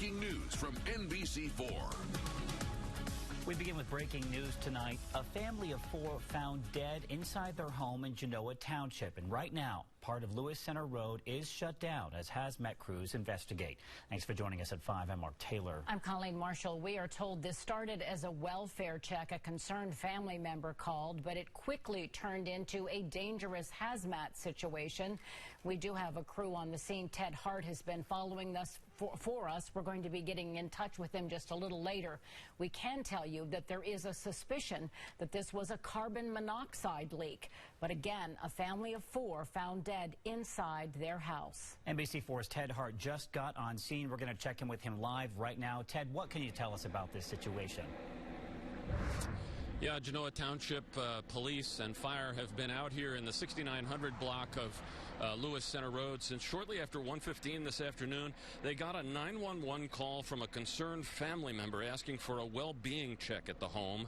breaking news from NBC4. We begin with breaking news tonight. A family of 4 found dead inside their home in Genoa Township. And right now, part of Lewis Center Road is shut down as hazmat crews investigate. Thanks for joining us at 5. I'm Mark Taylor. I'm Colleen Marshall. We are told this started as a welfare check. A concerned family member called, but it quickly turned into a dangerous hazmat situation. We do have a crew on the scene. Ted Hart has been following this for us. We're going to be getting in touch with him just a little later. We can tell you that there is a suspicion that this was a carbon monoxide leak. But again, a family of 4 found dead inside their house. NBC4's Ted Hart just got on scene. We're going to check in with him live right now. Ted, what can you tell us about this situation? Yeah, Genoa Township police and fire have been out here in the 6900 block of Lewis Center Road since shortly after 1:15 this afternoon. They got a 911 call from a concerned family member asking for a well-being check at the home.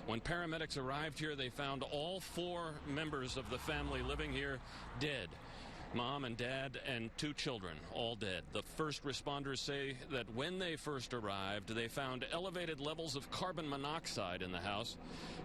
When paramedics arrived here, they found all 4 members of the family living here dead. Mom and dad and 2 children, all dead. The first responders say that when they first arrived, they found elevated levels of carbon monoxide in the house.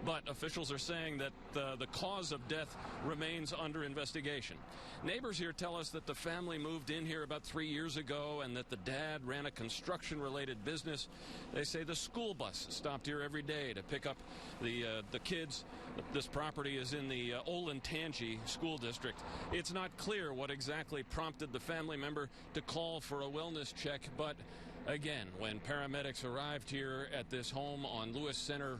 But officials are saying that the cause of death remains under investigation. Neighbors here tell us that the family moved in here about 3 years ago and that the dad ran a construction-related business. They say the school bus stopped here every day to pick up the kids. This property is in the Olentangy School District. It's not clear what exactly prompted the family member to call for a wellness check, but again, when paramedics arrived here at this home on Lewis Center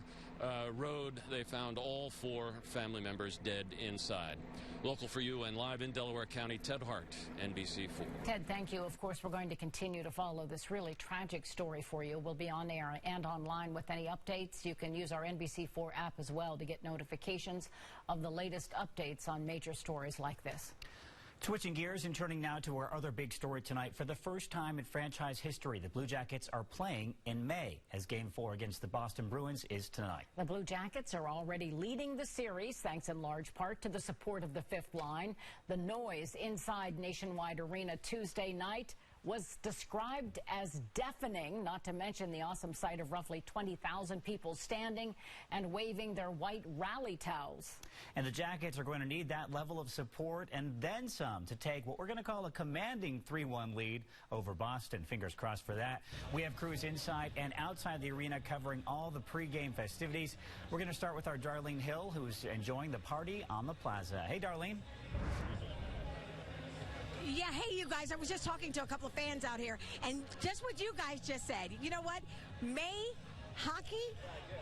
Road, they found all 4 family members dead inside. Local for you and live in Delaware County, Ted Hart, NBC4. Ted, thank you. Of course, we're going to continue to follow this really tragic story for you. We'll be on air and online with any updates. You can use our NBC4 app as well to get notifications of the latest updates on major stories like this. Switching gears and turning now to our other big story tonight. For the first time in franchise history, the Blue Jackets are playing in May as Game 4 against the Boston Bruins is tonight. The Blue Jackets are already leading the series, thanks in large part to the support of the 5th line. The noise inside Nationwide Arena Tuesday night was described as deafening, not to mention the awesome sight of roughly 20,000 people standing and waving their white rally towels. And the Jackets are going to need that level of support and then some to take what we're going to call a commanding 3-1 lead over Boston. Fingers crossed for that. We have crews inside and outside the arena covering all the pregame festivities. We're going to start with our Darlene Hill, who's enjoying the party on the plaza. Hey, Darlene. Yeah, hey, you guys, I was just talking to a couple of fans out here, and just what you guys just said. You know what? May hockey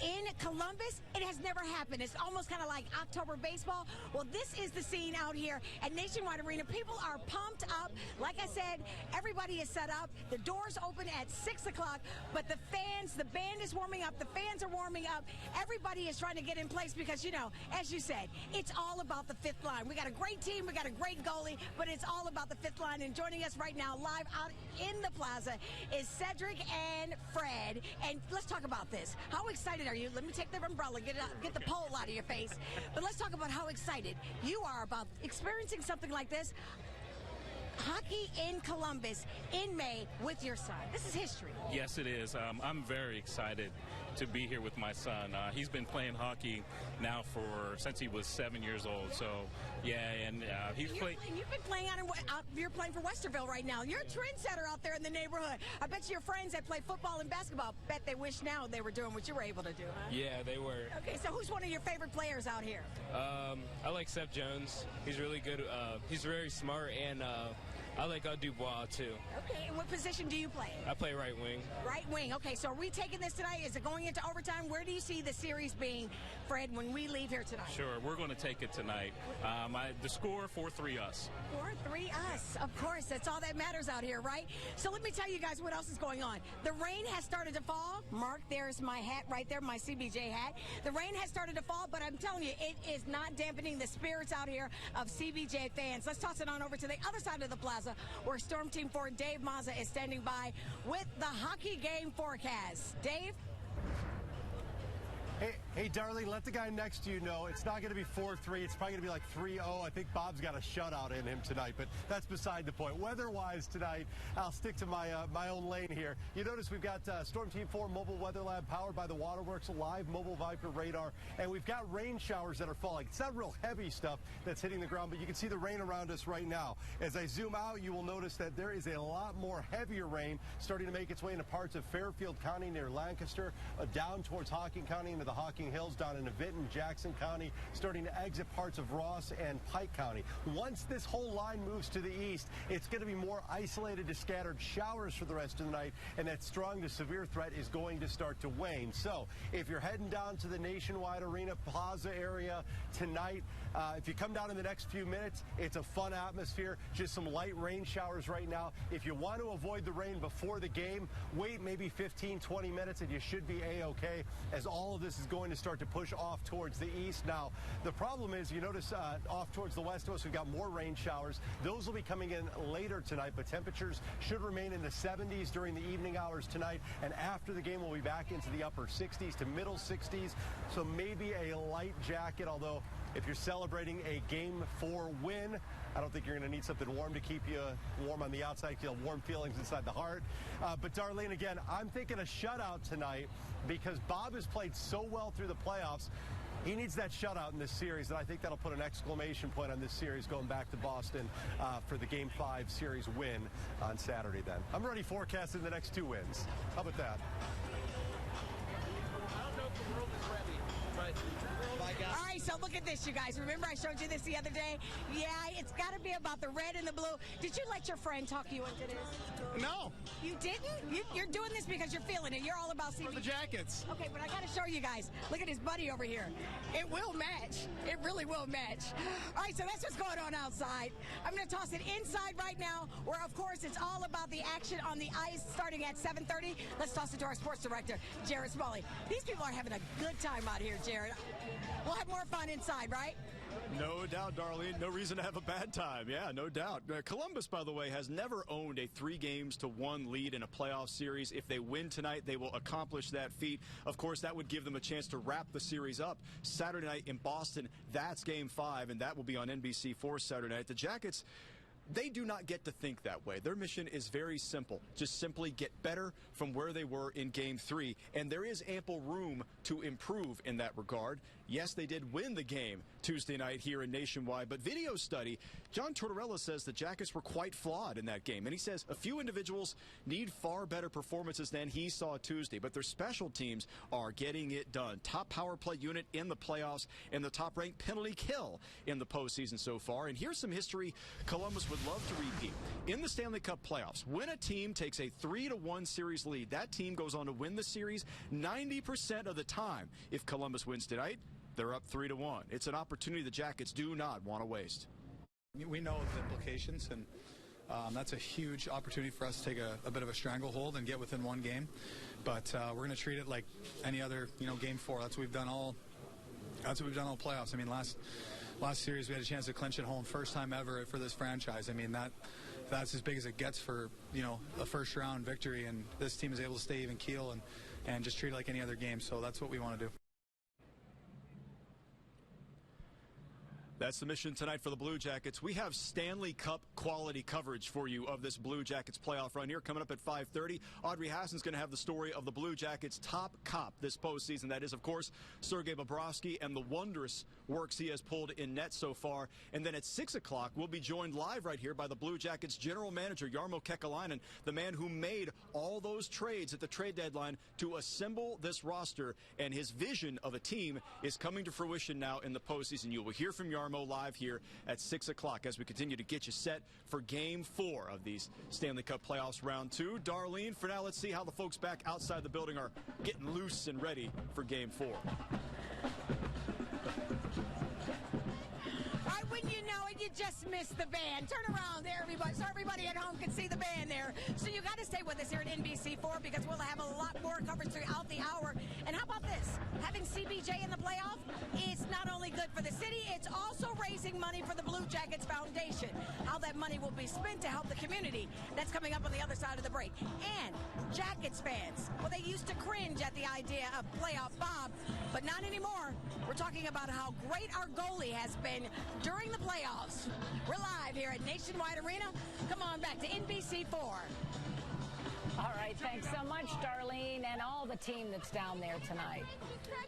in Columbus, it has never happened. It's almost kind of like October baseball. Well, this is the scene out here at Nationwide Arena. People are pumped up. Like I said, everybody is set up. The doors open at 6 o'clock, but the fans, the band is warming up. The fans are warming up. Everybody is trying to get in place because, you know, as you said, it's all about the 5th line. We got a great team. We got a great goalie, but it's all about the 5th line. And joining us right now live out in the plaza is Cedric and Fred. And let's talk about this. How excited are you? Let me take the umbrella, get the pole out of your face. But let's talk about how excited you are about experiencing something like this. Hockey in Columbus in May with your son. This is history. Yes, it is. I'm very excited to be here with my son. He's been playing hockey now since he was 7 years old. So, yeah, and he's playing. You've been playing you're playing for Westerville right now. You're a trendsetter out there in the neighborhood. I bet your friends that play football and basketball, bet they wish now they were doing what you were able to do, huh? Yeah, they were. Okay, so who's one of your favorite players out here? I like Seth Jones. He's really good. He's very smart, and I like Dubois, too. Okay, and what position do you play? I play right wing. Right wing. Okay, so are we taking this tonight? Is it going into overtime? Where do you see the series being, Fred, when we leave here tonight? Sure, we're going to take it tonight. The score, 4-3 us. 4-3 us. Of course, that's all that matters out here, right? So let me tell you guys what else is going on. The rain has started to fall. Mark, there's my hat right there, my CBJ hat. The rain has started to fall, but I'm telling you, it is not dampening the spirits out here of CBJ fans. Let's toss it on over to the other side of the plaza, where Storm Team 4 Dave Mazza is standing by with the hockey game forecast. Dave? Hey, Darlene, let the guy next to you know it's not going to be 4-3. It's probably going to be like 3-0. I think Bob's got a shutout in him tonight, but that's beside the point. Weather-wise tonight, I'll stick to my own lane here. You notice we've got Storm Team 4 Mobile Weather Lab powered by the Waterworks Live Mobile Viper radar, and we've got rain showers that are falling. It's not real heavy stuff that's hitting the ground, but you can see the rain around us right now. As I zoom out, you will notice that there is a lot more heavier rain starting to make its way into parts of Fairfield County near Lancaster, down towards Hocking County into the Hocking Hills, down into Vinton, Jackson County, starting to exit parts of Ross and Pike County. Once this whole line moves to the east, it's going to be more isolated to scattered showers for the rest of the night, and that strong to severe threat is going to start to wane. So if you're heading down to the Nationwide Arena Plaza area tonight, if you come down in the next few minutes, it's a fun atmosphere. Just some light rain showers right now. If you want to avoid the rain before the game, wait maybe 15, 20 minutes, and you should be A-okay, as all of this is going to start to push off towards the east. Now, the problem is, you notice off towards the west coast, we've got more rain showers. Those will be coming in later tonight, but temperatures should remain in the 70s during the evening hours tonight, and after the game, we'll be back into the upper 60s to middle 60s, so maybe a light jacket, although if you're celebrating a Game 4 win, I don't think you're going to need something warm to keep you warm on the outside, feel warm feelings inside the heart. But Darlene, again, I'm thinking a shutout tonight because Bob has played so well through the playoffs. He needs that shutout in this series, and I think that'll put an exclamation point on this series going back to Boston for the Game 5 series win on Saturday then. I'm already forecasting the next 2 wins. How about that? I don't know if the world is ready, but all right, so look at this, you guys. Remember I showed you this the other day? Yeah, it's got to be about the red and the blue. Did you let your friend talk you into this? no. You didn't? You're doing this because you're feeling it. You're all about CBG. For the jackets. Okay, but I got to show you guys. Look at his buddy over here. It will match. It really will match. All right, so that's what's going on outside. I'm going to toss it inside right now, where, of course, it's all about the action on the ice starting at 7:30. Let's toss it to our sports director, Jared Smalley. These people are having a good time out here, Jared. We'll have more fun inside, right? No doubt, Darlene. No reason to have a bad time. Yeah, no doubt. Columbus, by the way, has never owned a 3-games-to-1 lead in a playoff series. If they win tonight, they will accomplish that feat. Of course, that would give them a chance to wrap the series up Saturday night in Boston. That's Game 5, and that will be on NBC4 Saturday night. The Jackets, they do not get to think that way. Their mission is very simple. Just simply get better from where they were in Game 3. And there is ample room to improve in that regard. Yes, they did win the game Tuesday night here in Nationwide, but video study, John Tortorella says the Jackets were quite flawed in that game. And he says a few individuals need far better performances than he saw Tuesday, but their special teams are getting it done. Top power play unit in the playoffs and the top-ranked penalty kill in the postseason so far. And here's some history Columbus would love to repeat. In the Stanley Cup playoffs, when a team takes a 3-1 series lead, that team goes on to win the series 90% of the time. If Columbus wins tonight, they're up 3-1. It's an opportunity the Jackets do not want to waste. We know the implications, and that's a huge opportunity for us to take a bit of a stranglehold and get within 1 game. But we're going to treat it like any other, Game 4. That's what we've done all. That's what we've done all playoffs. I mean, last series we had a chance to clinch at home, first time ever for this franchise. I mean, that's as big as it gets for a first round victory, and this team is able to stay even keel and just treat it like any other game. So that's what we want to do. That's the mission tonight for the Blue Jackets. We have Stanley Cup quality coverage for you of this Blue Jackets playoff run here coming up at 5:30. Audrey Hassan's going to have the story of the Blue Jackets' top cop this postseason. That is, of course, Sergei Bobrovsky and the wondrous works he has pulled in net so far. And then at 6 o'clock, we'll be joined live right here by the Blue Jackets general manager, Jarmo Kekalainen, the man who made all those trades at the trade deadline to assemble this roster. And his vision of a team is coming to fruition now in the postseason. You will hear from Jarmo live here at 6 o'clock as we continue to get you set for Game 4 of these Stanley Cup playoffs round 2. Darlene, for now, let's see how the folks back outside the building are getting loose and ready for Game 4. All right, Wouldn't you know it, you just missed the band. Turn around there, everybody, so everybody at home can see the band there. So you got to stay with us here at NBC4 because we'll have a lot more coverage throughout the hour. And how about this? Having CBJ in the playoff, it's not only good for the city, it's also raising money for the Blue Jackets Foundation. How that money will be spent to help the community. That's coming up on the other side of the break. And Jackets fans, well, they used to cringe at the idea of playoff Bob, but not anymore. We're talking about how great our goalie has been during the playoffs. We're live here at Nationwide Arena. Come on back to NBC4. All right, thanks so much, Darlene, and all the team that's down there tonight.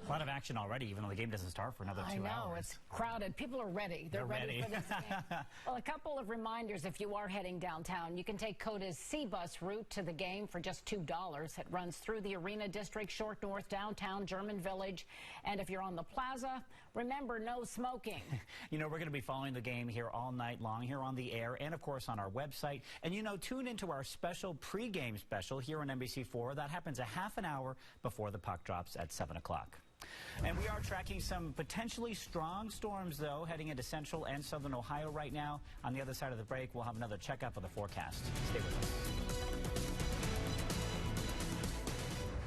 A lot of action already, even though the game doesn't start for another 2 hours. I know, it's crowded. People are ready. They're ready for this game. Well, a couple of reminders if you are heading downtown. You can take Coda's C-Bus route to the game for just $2. It runs through the Arena District, Short North, downtown, German Village. And if you're on the plaza, remember, no smoking. You know, we're going to be following the game here all night long, here on the air, and, of course, on our website. And, you know, tune into our special pregame special here on NBC4. That happens a half an hour before the puck drops at 7 o'clock. And we are tracking some potentially strong storms, though, heading into central and southern Ohio right now. On the other side of the break, we'll have another checkup of the forecast. Stay with us.